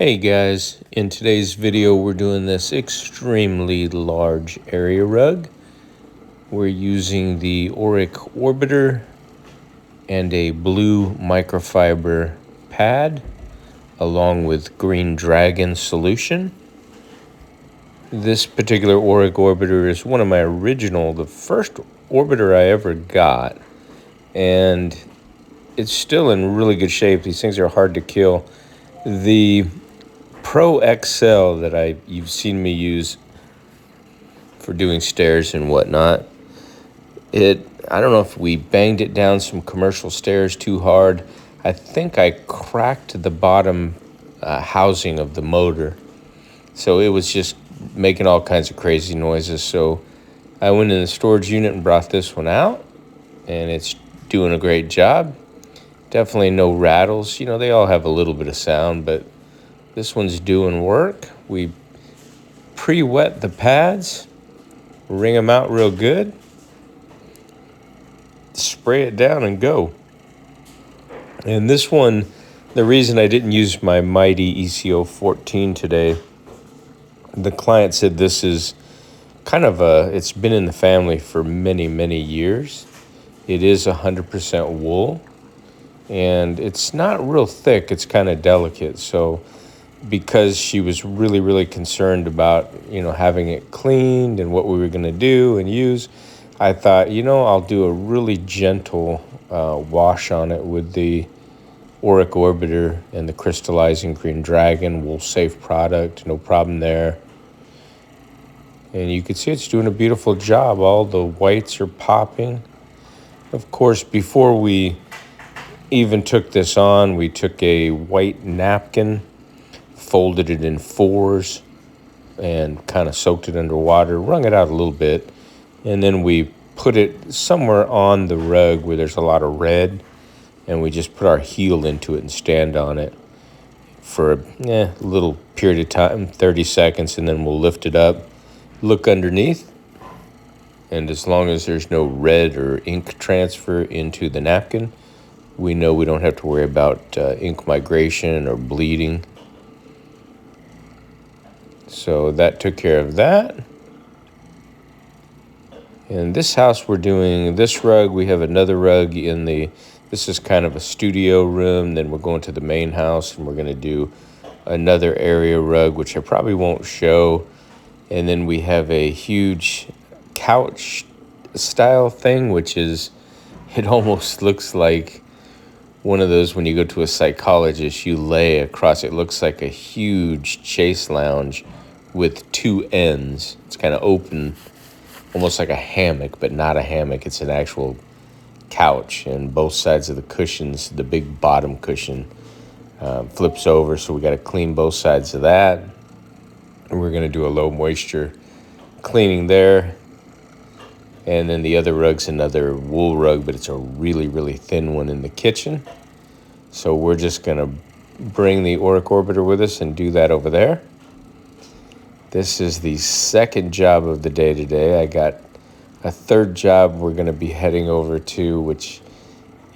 Hey guys, in today's video we're doing this extremely large area rug. We're using the Auric Orbiter and a blue microfiber pad along with Green Dragon solution. This particular Auric Orbiter is one of my the first orbiter I ever got, and it's still in really good shape. These things are hard to kill. The Pro XL that you've seen me use for doing stairs and whatnot, I don't know if we banged it down some commercial stairs too hard. I think I cracked the bottom housing of the motor, so it was just making all kinds of crazy noises. So I went in the storage unit and brought this one out, and it's doing a great job. Definitely no rattles. You know, they all have a little bit of sound, but this one's doing work. We pre-wet the pads, wring them out real good, spray it down and go. And this one, the reason I didn't use my Mighty ECO 14 today, the client said this is kind of it's been in the family for many, many years. It is 100% wool, and it's not real thick. It's kind of delicate. So because she was really, really concerned about, having it cleaned and what we were going to do and use, I thought, I'll do a really gentle wash on it with the Auric Orbiter and the crystallizing Green Dragon wool safe product. No problem there. And you can see it's doing a beautiful job. All the whites are popping. Of course, before we even took this on, we took a white napkin, folded it in fours, and kind of soaked it under water, wrung it out a little bit, and then we put it somewhere on the rug where there's a lot of red, and we just put our heel into it and stand on it for a little period of time, 30 seconds, and then we'll lift it up, look underneath, and as long as there's no red or ink transfer into the napkin, we know we don't have to worry about ink migration or bleeding. So that took care of that. In this house, we're doing this rug. We have another rug this is kind of a studio room. Then we're going to the main house and we're going to do another area rug, which I probably won't show. And then we have a huge couch style thing, which it almost looks like one of those when you go to a psychologist, you lay across. It looks like a huge chase lounge with two ends. It's kind of open, almost like a hammock, but not a hammock. It's an actual couch, and both sides of the cushions, the big bottom cushion flips over, so we got to clean both sides of that. And we're going to do a low moisture cleaning there. And then the other rug's another wool rug, but it's a really, really thin one in the kitchen. So we're just going to bring the Auric Orbiter with us and do that over there. This is the second job of the day today. I got a third job we're going to be heading over to, which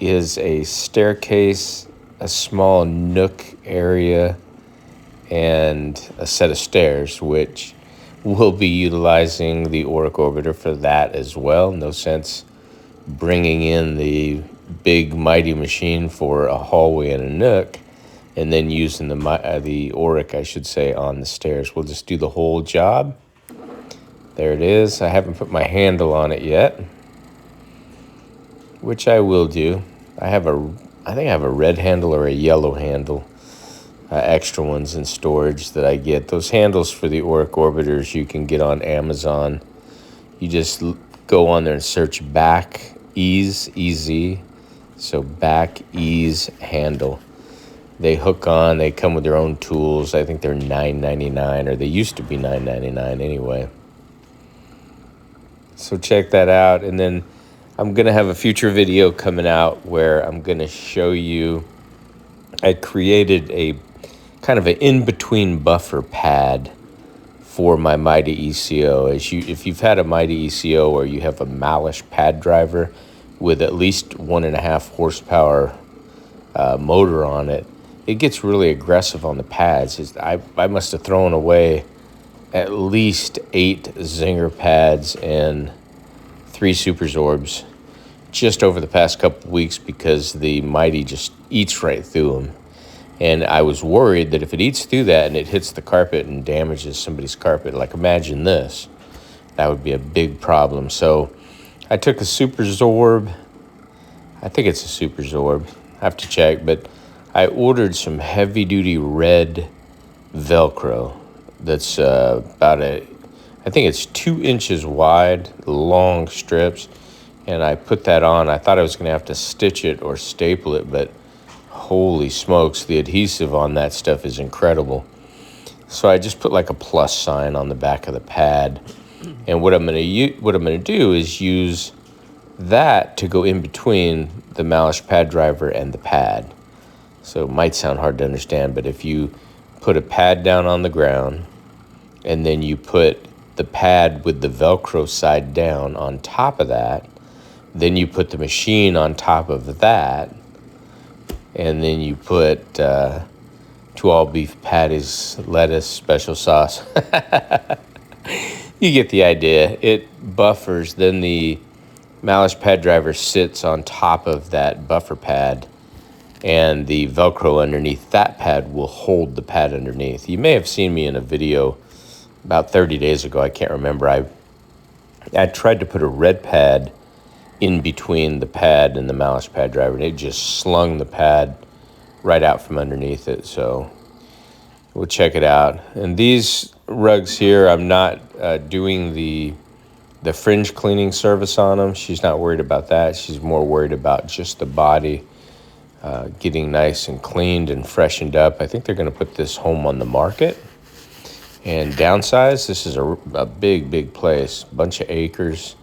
is a staircase, a small nook area, and a set of stairs, which we'll be utilizing the Auric Orbiter for that as well. No sense bringing in the big mighty machine for a hallway and a nook and then using the Auric, I should say, on the stairs. We'll just do the whole job. There it is. I haven't put my handle on it yet, which I will do. I think I have a red handle or a yellow handle, extra ones in storage that I get. Those handles for the Auric Orbiters you can get on Amazon. You just go on there and search back ease, EZ, so back ease handle. They hook on, they come with their own tools. I think they're $9.99, or they used to be $9.99 anyway. So check that out. And then I'm going to have a future video coming out where I'm going to show you, I created a kind of an in-between buffer pad for my Mighty ECO. If you've had a Mighty ECO or you have a Malish pad driver with at least 1.5 horsepower motor on it, it gets really aggressive on the pads. I must have thrown away at least 8 Zinger pads and 3 Super Zorbs just over the past couple weeks because the Mighty just eats right through them. And I was worried that if it eats through that and it hits the carpet and damages somebody's carpet, like imagine this, that would be a big problem. So I took a Super Zorb. I think it's a Super Zorb. I have to check, but I ordered some heavy-duty red Velcro that's I think it's 2 inches wide, long strips, and I put that on. I thought I was going to have to stitch it or staple it, but holy smokes, the adhesive on that stuff is incredible. So I just put like a plus sign on the back of the pad. And what I'm going to do is use that to go in between the Malish pad driver and the pad. So it might sound hard to understand, but if you put a pad down on the ground and then you put the pad with the Velcro side down on top of that, then you put the machine on top of that, and then you put 2 all-beef patties, lettuce, special sauce. You get the idea. It buffers. Then the Malish pad driver sits on top of that buffer pad, and the Velcro underneath that pad will hold the pad underneath. You may have seen me in a video about 30 days ago. I can't remember. I tried to put a red pad in between the pad and the Malish pad driver, and it just slung the pad right out from underneath it. So we'll check it out. And these rugs here, I'm not doing the fringe cleaning service on them. She's not worried about that. She's more worried about just the body getting nice and cleaned and freshened up. I think they're going to put this home on the market and downsize. This is a big place, bunch of acres.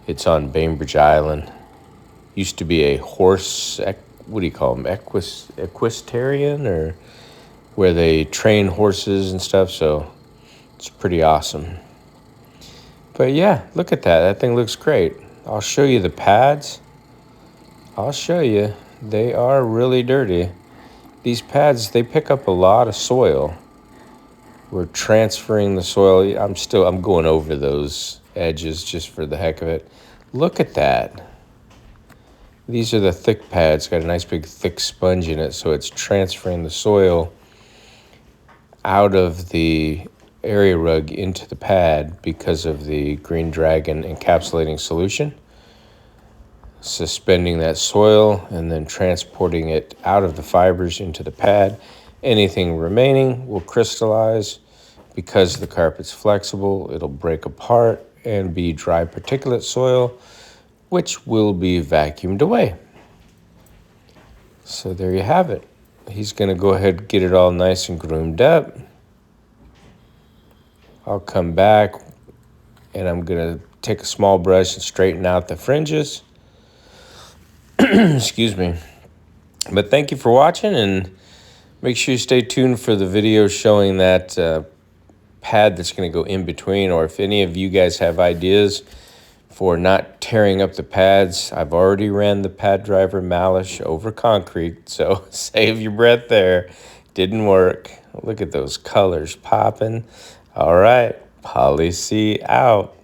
It's on Bainbridge Island. Used to be a horse, what do you call them, equestrian, or where they train horses and stuff. So it's pretty awesome. But yeah, look at that. That thing looks great. I'll show you the pads. I'll show you. They are really dirty. These pads, they pick up a lot of soil. We're transferring the soil. I'm going over those edges just for the heck of it. Look at that. These are the thick pads. Got a nice big thick sponge in it, so it's transferring the soil out of the area rug into the pad because of the Green Dragon encapsulating solution. Suspending that soil and then transporting it out of the fibers into the pad. Anything remaining will crystallize. Because the carpet's flexible, it'll break apart and be dry particulate soil, which will be vacuumed away. So there you have it. He's going to go ahead and get it all nice and groomed up. I'll come back and I'm going to take a small brush and straighten out the fringes. Excuse me. But thank you for watching, and make sure you stay tuned for the video showing that pad that's going to go in between, or if any of you guys have ideas for not tearing up the pads. I've already ran the pad driver Malish over concrete, so save your breath there. Didn't work. Look at those colors popping. All right, Policy out.